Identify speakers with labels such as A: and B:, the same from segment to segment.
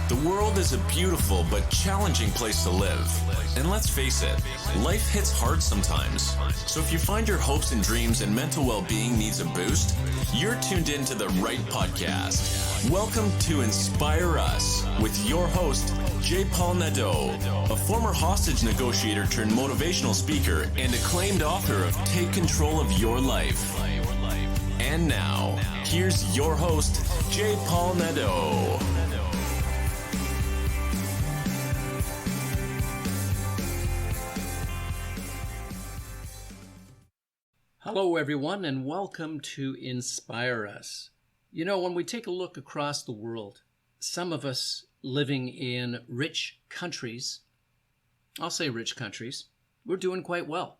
A: The world is a beautiful but challenging place to live. And let's face it, life hits hard sometimes. So if you find your hopes and dreams and mental well-being needs a boost, you're tuned into the right podcast. Welcome to Inspire Us with your host, J. Paul Nadeau, a former hostage negotiator turned motivational speaker and acclaimed author of Take Control of Your Life. And now, here's your host, J. Paul Nadeau.
B: Hello, everyone, and welcome to Inspire Us. You know, when we take a look across the world, some of us living in rich countries, I'll say rich countries, we're doing quite well.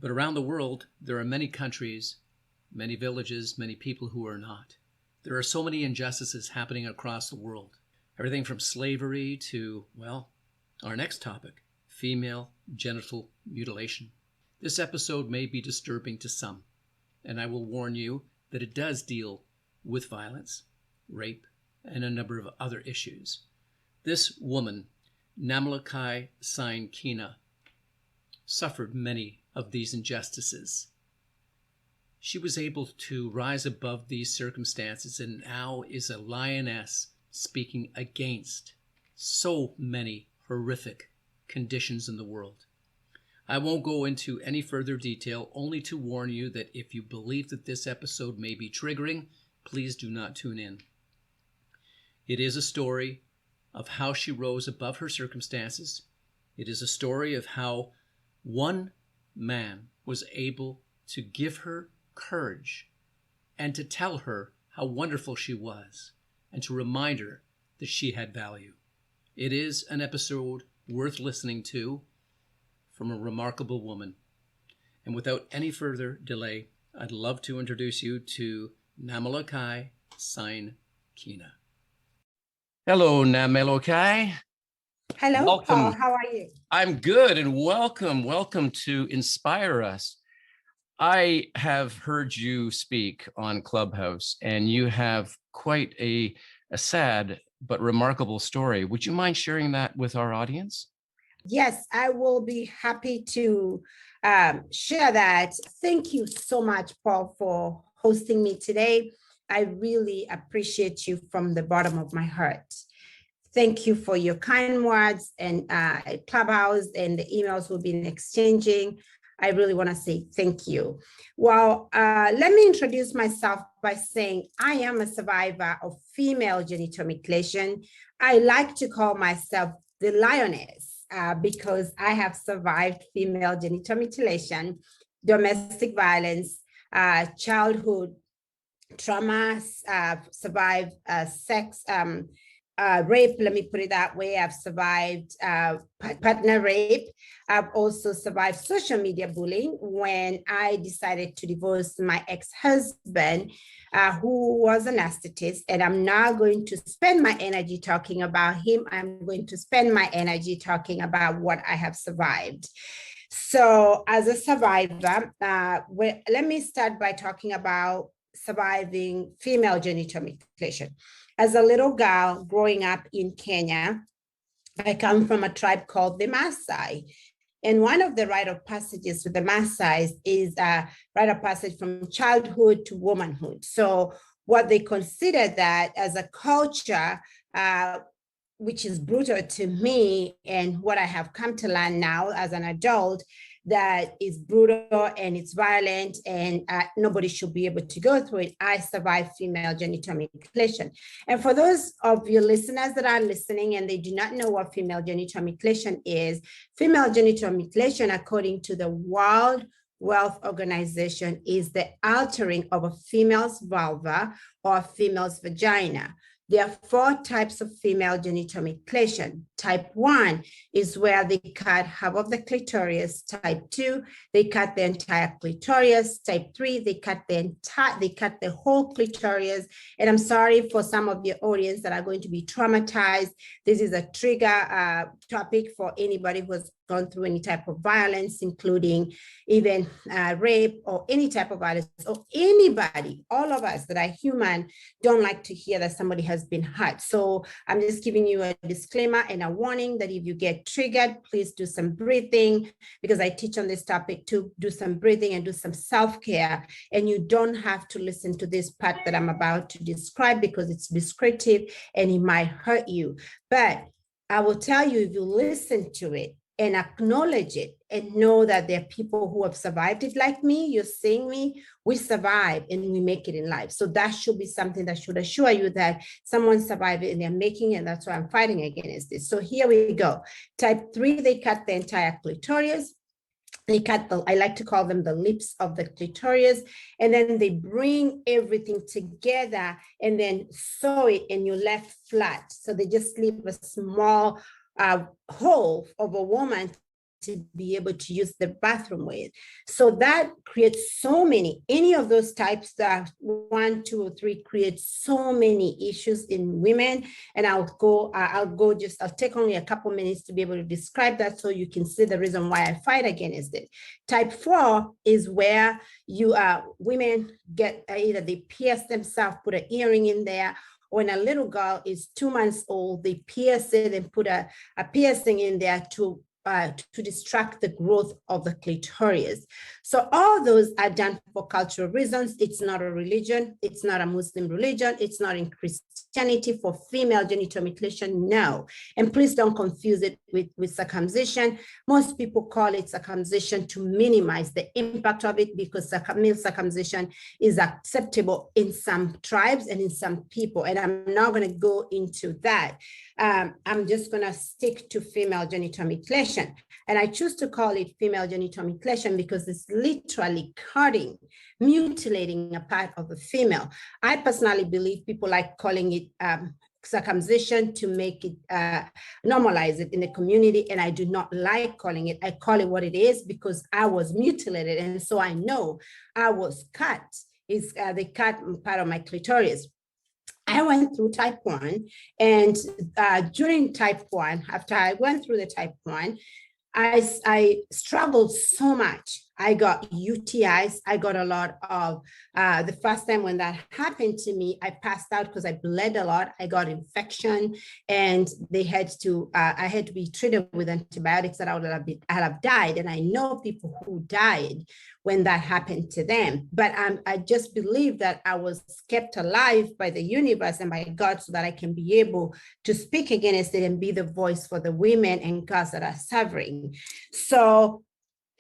B: But around the world, there are many countries, many villages, many people who are not. There are so many injustices happening across the world. Everything from slavery to, well, our next topic, female genital mutilation. This episode may be disturbing to some, and I will warn you that it does deal with violence, rape, and a number of other issues. This woman, Namelokai Sein Kina, suffered many of these injustices. She was able to rise above these circumstances and now is a lioness speaking against so many horrific conditions in the world. I won't go into any further detail, only to warn you that if you believe that this episode may be triggering, please do not tune in. It is a story of how she rose above her circumstances. It is a story of how one man was able to give her courage and to tell her how wonderful she was and to remind her that she had value. It is an episode worth listening to from a remarkable woman. And without any further delay, I'd love to introduce you to Namelokai Sein Kina. Hello, Namelokai.
C: Hello,
B: Welcome.
C: Paul. How are you?
B: I'm good, and welcome to Inspire Us. I have heard you speak on Clubhouse, and you have quite a sad but remarkable story. Would you mind sharing that with our audience?
C: Yes, I will be happy to share that. Thank you so much, Paul, for hosting me today. I really appreciate you from the bottom of my heart. Thank you for your kind words and Clubhouse and the emails we've been exchanging. I really want to say thank you. Well, let me introduce myself by saying I am a survivor of female genital mutilation. I like to call myself the lioness because I have survived female genital mutilation, domestic violence, childhood trauma, survived sex, rape, let me put it that way. I've survived partner rape. I've also survived social media bullying when I decided to divorce my ex-husband, who was an anesthetist. And I'm not going to spend my energy talking about him. I'm going to spend my energy talking about what I have survived. So as a survivor, let me start by talking about surviving female genital mutilation. As a little girl growing up in Kenya, I come from a tribe called the Maasai. And one of the rite of passages with the Maasai is a rite of passage from childhood to womanhood. So what they consider that as a culture, which is brutal to me, and what I have come to learn now as an adult, that is brutal and it's violent and nobody should be able to go through it. I survived female genital mutilation. And for those of you listeners that are listening and they do not know what female genital mutilation is, female genital mutilation, according to the World Health Organization, is the altering of a female's vulva or a female's vagina. There are 4 types of female genital mutilation. Type 1 is where they cut half of the clitoris. Type 2, they cut the entire clitoris. Type 3, they cut the whole clitoris. And I'm sorry for some of the audience that are going to be traumatized. This is a trigger topic for anybody who's gone through any type of violence, including even rape or any type of violence, or anybody, all of us that are human don't like to hear that somebody has been hurt. So I'm just giving you a disclaimer and a warning that if you get triggered, please do some breathing, because I teach on this topic to do some breathing and do some self-care. And you don't have to listen to this part that I'm about to describe because it's descriptive and it might hurt you. But I will tell you, if you listen to it and acknowledge it and know that there are people who have survived it like me, you're seeing me, we survive and we make it in life. So that should be something that should assure you that someone survived it and they're making it, and that's why I'm fighting against this. So here we go. Type 3, they cut the entire clitoris. They cut I like to call them the lips of the clitoris, and then they bring everything together and then sew it and you're left flat. So they just leave a small hole of a woman to be able to use the bathroom with. So that creates so many, any of those types, 1, 2, or 3 creates so many issues in women. And I'll take only a couple minutes to be able to describe that so you can see the reason why I fight against it. Type 4 is where women get either they pierce themselves, put an earring in there. When a little girl is 2 months old, they pierce it and put a piercing in there to distract the growth of the clitoris. So all those are done for cultural reasons. It's not a religion. It's not a Muslim religion. It's not in Christianity for female genital mutilation, no. And please don't confuse it with circumcision. Most people call it circumcision to minimize the impact of it because male circumcision is acceptable in some tribes and in some people. And I'm not going to go into that. I'm just going to stick to female genital mutilation. And I choose to call it female genital mutilation because it's literally cutting, mutilating a part of the female. I personally believe people like calling it circumcision to make it normalize it in the community, and I do not like calling it. I call it what it is because I was mutilated, and so I know I was cut. They cut part of my clitoris. I went through type 1, and during type 1, after I went through the type 1, I struggled so much. I got UTIs. I got a lot of, the first time when that happened to me, I passed out because I bled a lot. I got infection, and I had to be treated with antibiotics that I'd have died. And I know people who died when that happened to them. But I just believe that I was kept alive by the universe and by God so that I can be able to speak against it and be the voice for the women and girls that are suffering. So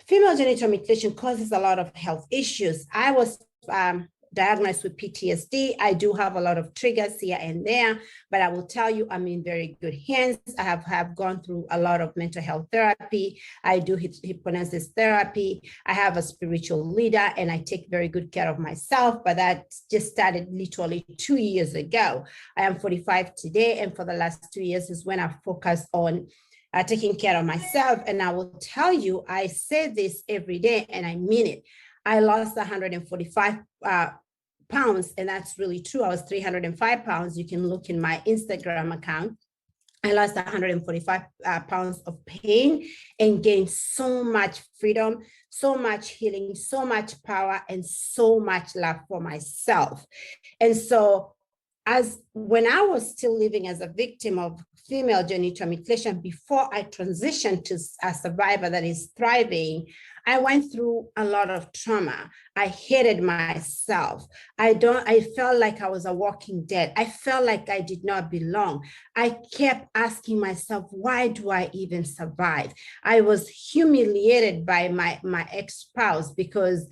C: female genital mutilation causes a lot of health issues. I was diagnosed with PTSD. I do have a lot of triggers here and there, but I will tell you, I'm in very good hands. I have gone through a lot of mental health therapy. I do hypnosis therapy. I have a spiritual leader, and I take very good care of myself, but that just started literally 2 years ago. I am 45 today, and for the last 2 years is when I focused on taking care of myself. And I will tell you, I say this every day, and I mean it. I lost 145 pounds, and that's really true. I was 305 pounds. You can look in my Instagram account. I lost 145 pounds of pain and gained so much freedom, so much healing, so much power, and so much love for myself. And so when I was still living as a victim of female genital mutilation, before I transitioned to a survivor that is thriving, I went through a lot of trauma. I hated myself. I felt like I was a walking dead. I felt like I did not belong. I kept asking myself, why do I even survive? I was humiliated by my ex-spouse because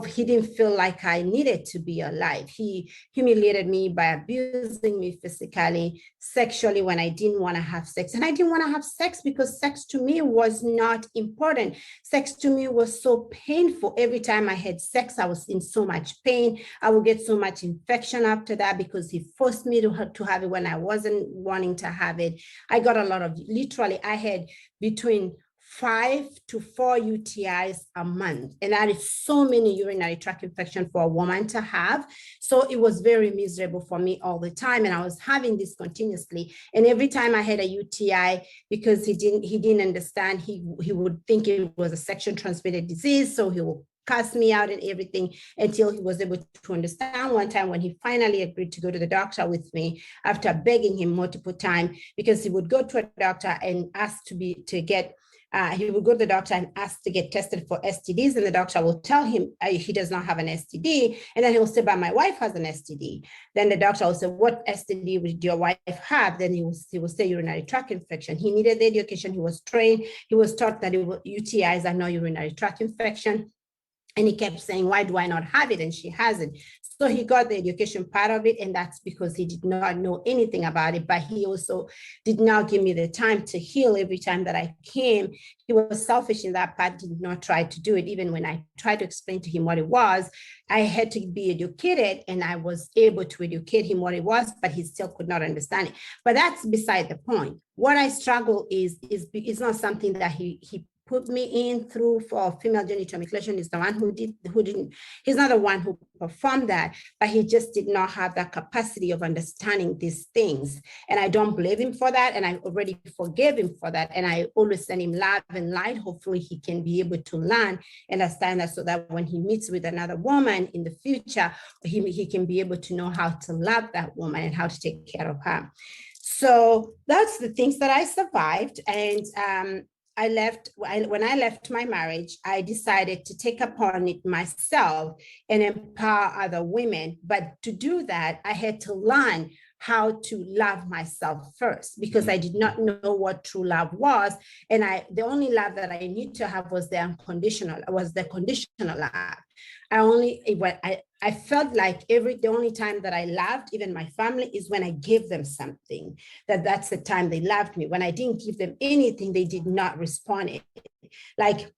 C: he didn't feel like I needed to be alive. He humiliated me by abusing me physically, sexually when I didn't want to have sex. And I didn't want to have sex because sex to me was not important. Sex to me was so painful. Every time I had sex, I was in so much pain. I would get so much infection after that because he forced me to have it when I wasn't wanting to have it. I got a lot of, literally, I had between 5 to 4 UTIs a month. And that is so many urinary tract infections for a woman to have. So it was very miserable for me all the time. And I was having this continuously. And every time I had a UTI, because he didn't understand, he would think it was a sexually transmitted disease. So he would cuss me out and everything until he was able to understand. One time when he finally agreed to go to the doctor with me after begging him multiple times, because he would go to a doctor and ask he would go to the doctor and ask to get tested for STDs, and the doctor will tell him he does not have an STD, and then he will say, but my wife has an STD. Then the doctor will say, what STD would your wife have? Then he will say urinary tract infection. He needed the education. He was trained. He was taught that UTIs are not urinary tract infection. And he kept saying, why do I not have it? And she hasn't. So he got the education part of it. And that's because he did not know anything about it. But he also did not give me the time to heal every time that I came. He was selfish in that part, did not try to do it. Even when I tried to explain to him what it was, I had to be educated, and I was able to educate him what it was, but he still could not understand it. But that's beside the point. What I struggle is not something that he put me in through for female genital mutilation. Is the one who didn't, he's not the one who performed that, but he just did not have that capacity of understanding these things. And I don't blame him for that. And I already forgave him for that. And I always send him love and light. Hopefully he can be able to learn and understand that, so that when he meets with another woman in the future, he can be able to know how to love that woman and how to take care of her. So that's the things that I survived. And when I left my marriage, I decided to take upon it myself and empower other women. But to do that, I had to learn how to love myself first, because I did not know what true love was. And the only love that I need to have was the conditional love. I felt like the only time that I loved, even my family, is when I gave them something, that's the time they loved me. When I didn't give them anything, they did not respond. Like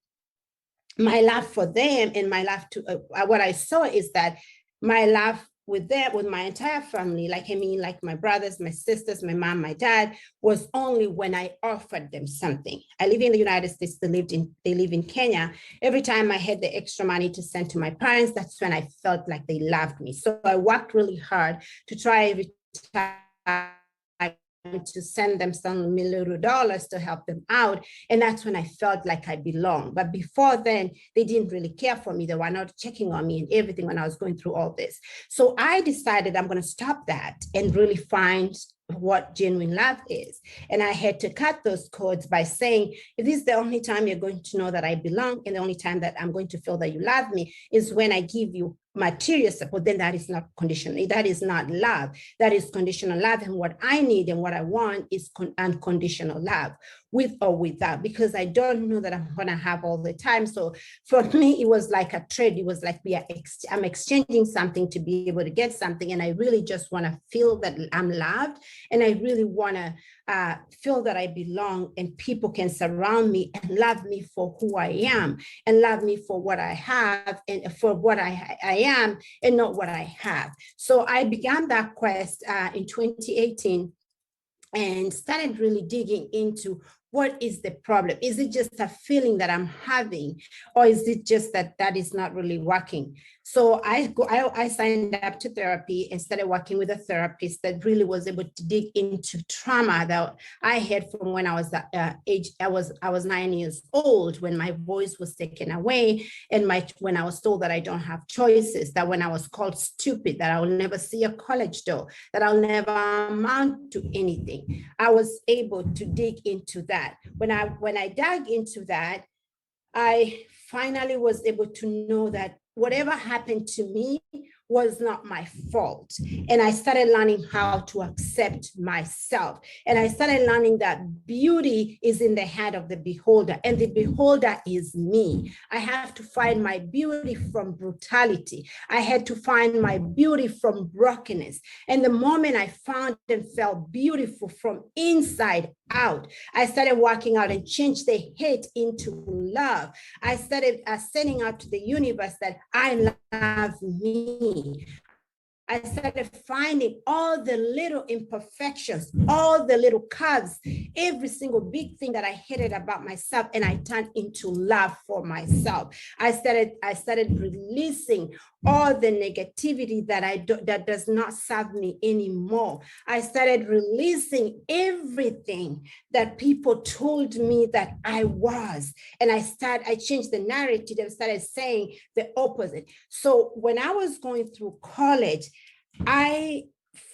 C: my love for them and my love to, what I saw is that my love with my entire family, like my brothers, my sisters, my mom, my dad, was only when I offered them something. I live in the United States, they live in Kenya. Every time I had the extra money to send to my parents, that's when I felt like they loved me. So I worked really hard to try every time to send them some little dollars to help them out. And that's when I felt like I belonged. But before then, they didn't really care for me. They were not checking on me and everything when I was going through all this. So I decided I'm going to stop that and really find what genuine love is. And I had to cut those cords by saying, if this is the only time you're going to know that I belong, and the only time that I'm going to feel that you love me is when I give you material support, then that is not conditional. That is not love. That is conditional love. And what I need and what I want is unconditional love, with or without, because I don't know that I'm going to have all the time. So for me, it was like a trade. It was like I'm exchanging something to be able to get something. And I really just want to feel that I'm loved. And I really want to feel that I belong, and people can surround me and love me for who I am, and love me for what I have and for what I am, and not what I have. So I began that quest in 2018 and started really digging into what is the problem. Is it just a feeling that I'm having, or is it just that is not really working? So I signed up to therapy and started working with a therapist that really was able to dig into trauma that I had from when I was I was 9 years old, when my voice was taken away, and when I was told that I don't have choices, that when I was called stupid, that I will never see a college door, that I'll never amount to anything. I was able to dig into that. When I dug into that, I finally was able to know that whatever happened to me was not my fault. And I started learning how to accept myself. And I started learning that beauty is in the hand of the beholder, and the beholder is me. I have to find my beauty from brutality. I had to find my beauty from brokenness. And the moment I found and felt beautiful from inside out, I started working out and changed the hate into love. I started sending out to the universe that I love me. I started finding all the little imperfections, all the little curves, every single big thing that I hated about myself, and I turned into love for myself. I started releasing all the negativity that does not serve me anymore. I started releasing everything that people told me that I was, and I changed the narrative and started saying the opposite. So when I was going through college, I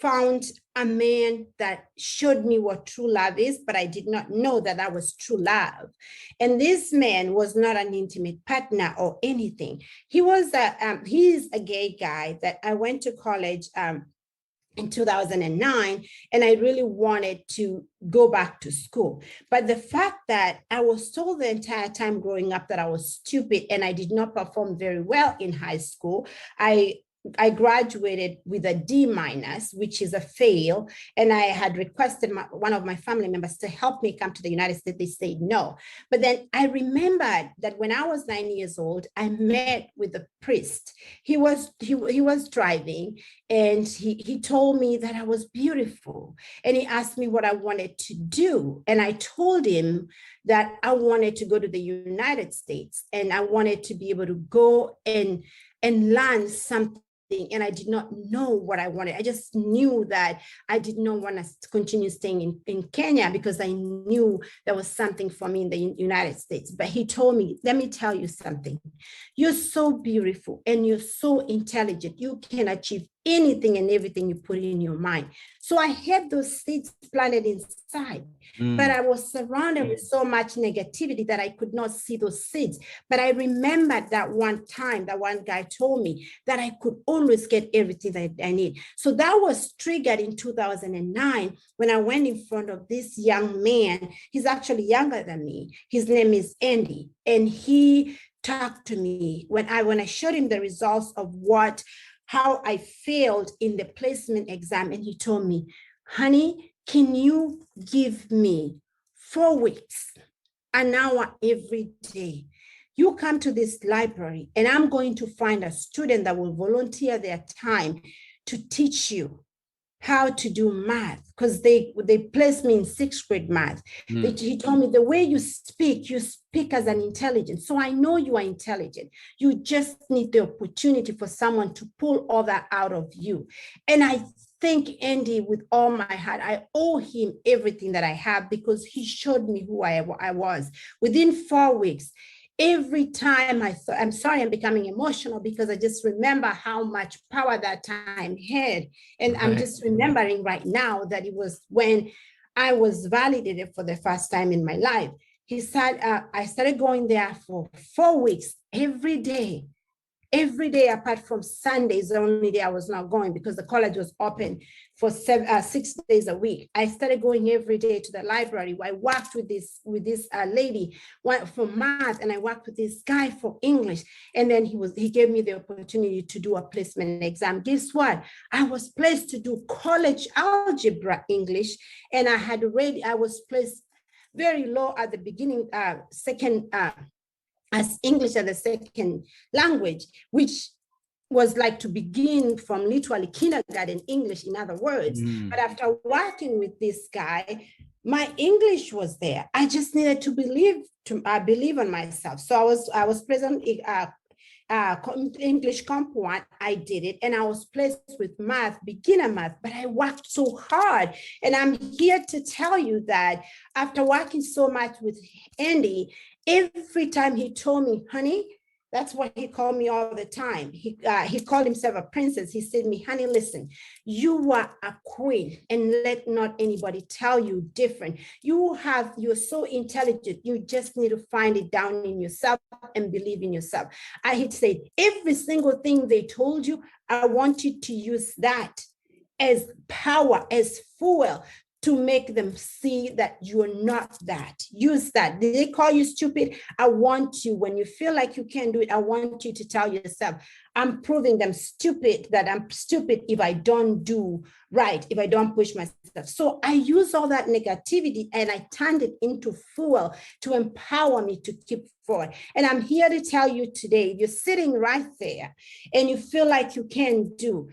C: found a man that showed me what true love is, but I did not know that that was true love. And this man was not an intimate partner or anything. He's a gay guy that I went to college in 2009, and I really wanted to go back to school. But the fact that I was told the entire time growing up that I was stupid and I did not perform very well in high school, I graduated with a D minus, which is a fail. And I had requested one of my family members to help me come to the United States. They said no. But then I remembered that when I was 9 years old, I met with a priest. He was driving, and he told me that I was beautiful. And he asked me what I wanted to do. And I told him that I wanted to go to the United States, and I wanted to be able to go and learn something. And I did not know what I wanted. I just knew that I did not want to continue staying in Kenya, because I knew there was something for me in the United States. But he told me, let me tell you something. You're so beautiful and you're so intelligent. You can achieve anything and everything you put in your mind. So I had those seeds planted inside, but I was surrounded with so much negativity that I could not see those seeds. But I remembered that one time, that one guy told me that I could always get everything that I need. So that was triggered in 2009 when I went in front of this young man. He's actually younger than me. His name is Andy. And he talked to me when I showed him the results of how I failed in the placement exam. And he told me, honey, can you give me 4 weeks, an hour every day? You come to this library, and I'm going to find a student that will volunteer their time to teach you how to do math, because they placed me in 6th grade math. He told me, the way you speak as an intelligent. So I know you are intelligent. You just need the opportunity for someone to pull all that out of you. And I thank Andy with all my heart. I owe him everything that I have, because he showed me who I was. Within 4 weeks, every time I'm sorry, I'm becoming emotional, because I just remember how much power that time had. And right. I'm just remembering right now that it was when I was validated for the first time in my life. He said, I started going there for 4 weeks, every day apart from Sundays, the only day I was not going, because the college was open for 6 days a week. I started going every day to the library. I worked with this lady for math, and I worked with this guy for English. And then he gave me the opportunity to do a placement exam. Guess what? I was placed to do college algebra English, and I was placed very low at the beginning, second as English as a second language, which was like to begin from literally kindergarten English, in other words. But after working with this guy, my English was there. I just needed to believe on myself. So I was present English Comp 1, I did it, and I was placed with math, beginner math, but I worked so hard. And I'm here to tell you that after working so much with Andy, every time he told me, honey, that's what he called me all the time. He called himself a princess. He said to me, honey, listen, you are a queen, and let not anybody tell you different. You're so intelligent. You just need to find it down in yourself and believe in yourself. He said, every single thing they told you, I want you to use that as power, as fuel, to make them see that you're not that. Use that. Did they call you stupid? I want you, when you feel like you can't do it, I want you to tell yourself, I'm proving them stupid, that I'm stupid if I don't do right, if I don't push myself. So I use all that negativity and I turned it into fuel to empower me to keep forward. And I'm here to tell you today, you're sitting right there and you feel like you can't do.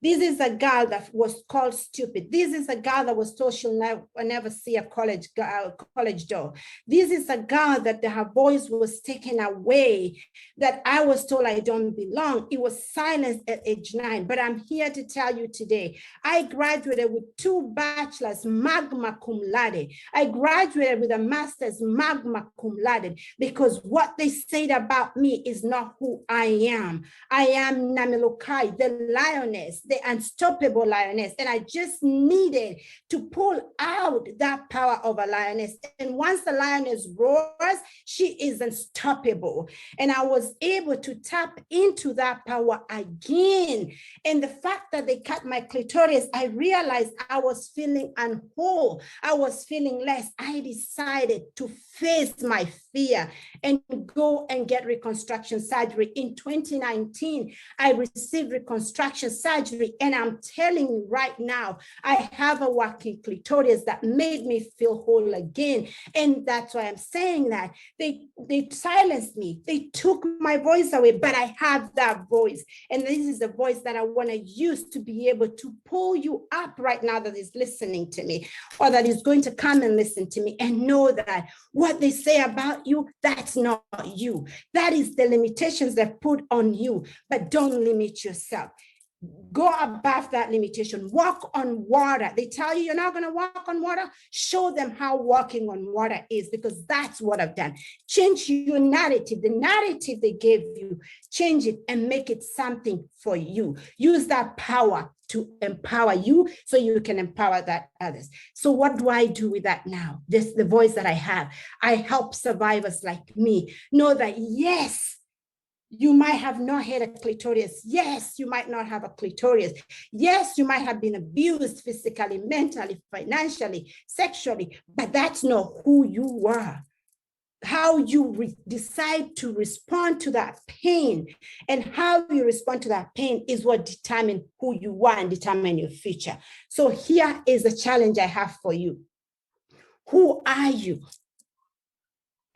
C: This is a girl that was called stupid. This is a girl that was told she'll never see a college door. This is a girl that her voice was taken away, that I was told I don't belong. It was silenced at age 9. But I'm here to tell you today, I graduated with 2 bachelors, magna cum laude. I graduated with a master's, magna cum laude, because what they said about me is not who I am. I am Namelokai, the lioness, the unstoppable lioness. And I just needed to pull out that power of a lioness. And once the lioness roars, she is unstoppable. And I was able to tap into that power again. And the fact that they cut my clitoris, I realized I was feeling unwhole. I was feeling less. I decided to face my fear and go and get reconstruction surgery. In 2019, I received reconstruction surgery. And I'm telling you right now, I have a working clitoris that made me feel whole again. And that's why I'm saying that they silenced me. They took my voice away, but I have that voice. And this is the voice that I want to use to be able to pull you up right now that is listening to me, or that is going to come and listen to me, and know that what they say about you, that's not you. That is the limitations they put on you, but don't limit yourself. Go above that limitation. Walk on water. They tell you you're not going to walk on water. Show them how walking on water is, because that's what I've done. Change your narrative. The narrative they gave you, change it and make it something for you. Use that power to empower you so you can empower that others. So what do I do with that now? This the voice that I have. I help survivors like me know that, yes, you might have not had a clitoris. Yes, you might not have a clitoris. Yes, you might have been abused physically, mentally, financially, sexually, but that's not who you are. How you decide to respond to that pain and how you respond to that pain is what determines who you are and determine your future. So here is the challenge I have for you. Who are you?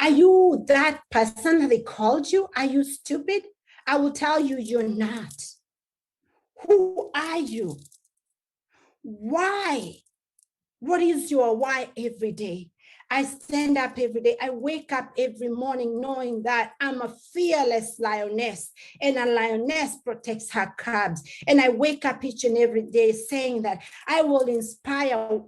C: Are you that person that they called you? Are you stupid? I will tell you, you're not. Who are you? Why? What is your why every day? I stand up every day. I wake up every morning knowing that I'm a fearless lioness, and a lioness protects her cubs. And I wake up each and every day saying that I will inspire.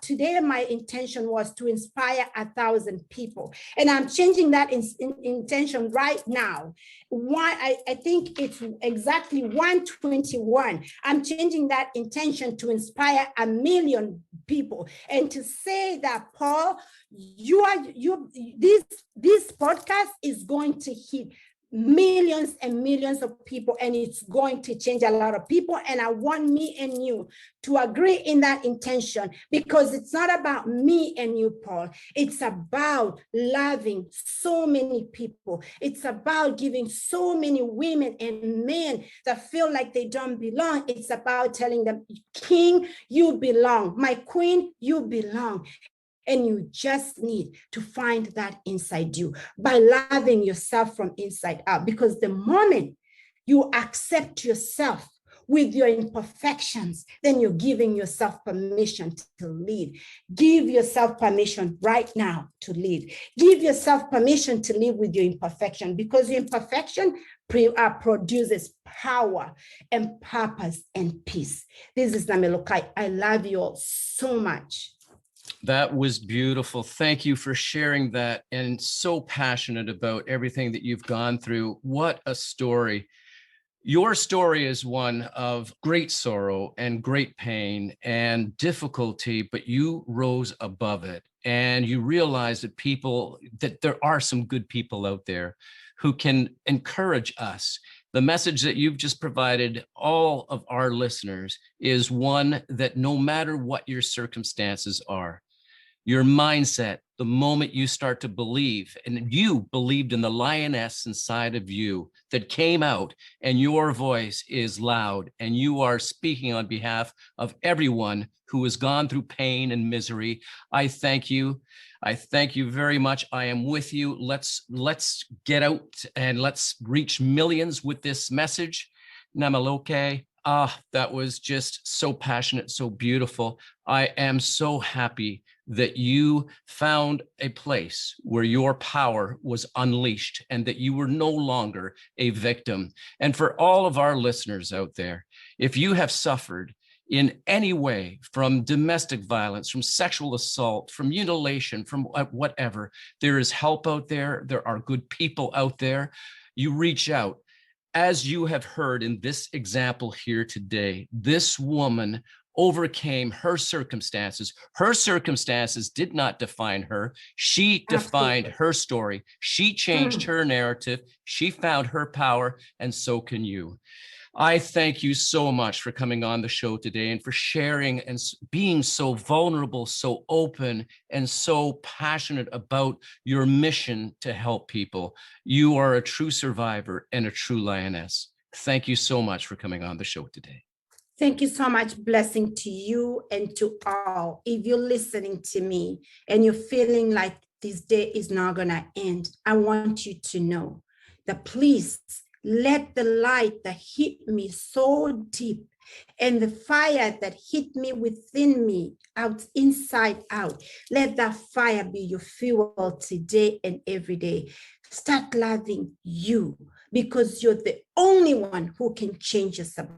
C: Today, my intention was to inspire 1,000 people. And I'm changing that intention right now. I think it's exactly 121. I'm changing that intention to inspire 1 million people, and to say that, Paul, this podcast is going to hit millions and millions of people, and it's going to change a lot of people. And I want me and you to agree in that intention, because it's not about me and you, Paul. It's about loving so many people. It's about giving so many women and men that feel like they don't belong. It's about telling them, King, you belong. My queen, you belong. And you just need to find that inside you by loving yourself from inside out. Because the moment you accept yourself with your imperfections, then you're giving yourself permission to lead. Give yourself permission right now to lead. Give yourself permission to live with your imperfection, because your imperfection produces power and purpose and peace. This is Namelokai. I love you all so much.
B: That was beautiful. Thank you for sharing that, and so passionate about everything that you've gone through. What a story. Your story is one of great sorrow and great pain and difficulty, but you rose above it, and you realized that there are some good people out there who can encourage us. The message that you've just provided all of our listeners is one that no matter what your circumstances are, your mindset, the moment you start to believe, and you believed in the lioness inside of you that came out, and your voice is loud, and you are speaking on behalf of everyone who has gone through pain and misery. I thank you. I thank you very much. I am with you. Let's get out and let's reach millions with this message. Namelokai, That was just so passionate, so beautiful. I am so happy that you found a place where your power was unleashed and that you were no longer a victim. And for all of our listeners out there, if you have suffered in any way from domestic violence, from sexual assault, from mutilation, from whatever, there is help out there. There are good people out there. You reach out. As you have heard in this example here today, this woman overcame her circumstances. Her circumstances did not define her. She defined her story. She changed her narrative. She found her power, and so can you. I thank you so much for coming on the show today and for sharing and being so vulnerable, so open, and so passionate about your mission to help people. You are a true survivor and a true lioness. Thank you so much for coming on the show today.
C: Thank you so much. Blessing to you and to all. If you're listening to me and you're feeling like this day is not going to end, I want you to know that please let the light that hit me so deep and the fire that hit me within me, out, inside out, let that fire be your fuel today and every day. Start loving you because you're the only one who can change yourself.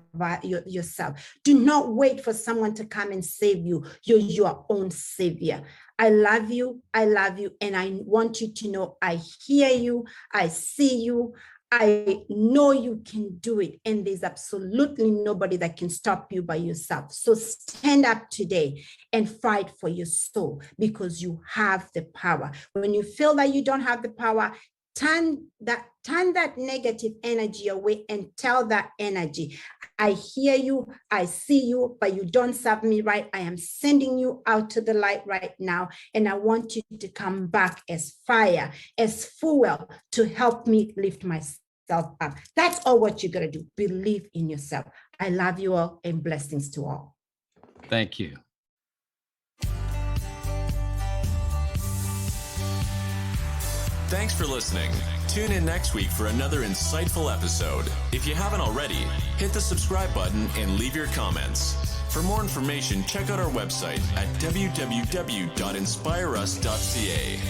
C: Do not wait for someone to come and save you. You're your own savior. I love you, and I want you to know I hear you, I see you, I know you can do it, and there's absolutely nobody that can stop you by yourself. So stand up today and fight for your soul because you have the power. When you feel that you don't have the power, turn that negative energy away and tell that energy, I hear you, I see you, but you don't serve me right. I am sending you out to the light right now, and I want you to come back as fire, as fuel to help me lift myself up. That's all what you got to do. Believe in yourself. I love you all, and blessings to all.
B: Thank you.
A: Thanks for listening. Tune in next week for another insightful episode. If you haven't already, hit the subscribe button and leave your comments. For more information, check out our website at www.inspireus.ca.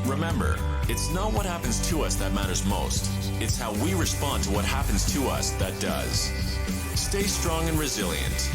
A: Remember, it's not what happens to us that matters most. It's how we respond to what happens to us that does. Stay strong and resilient.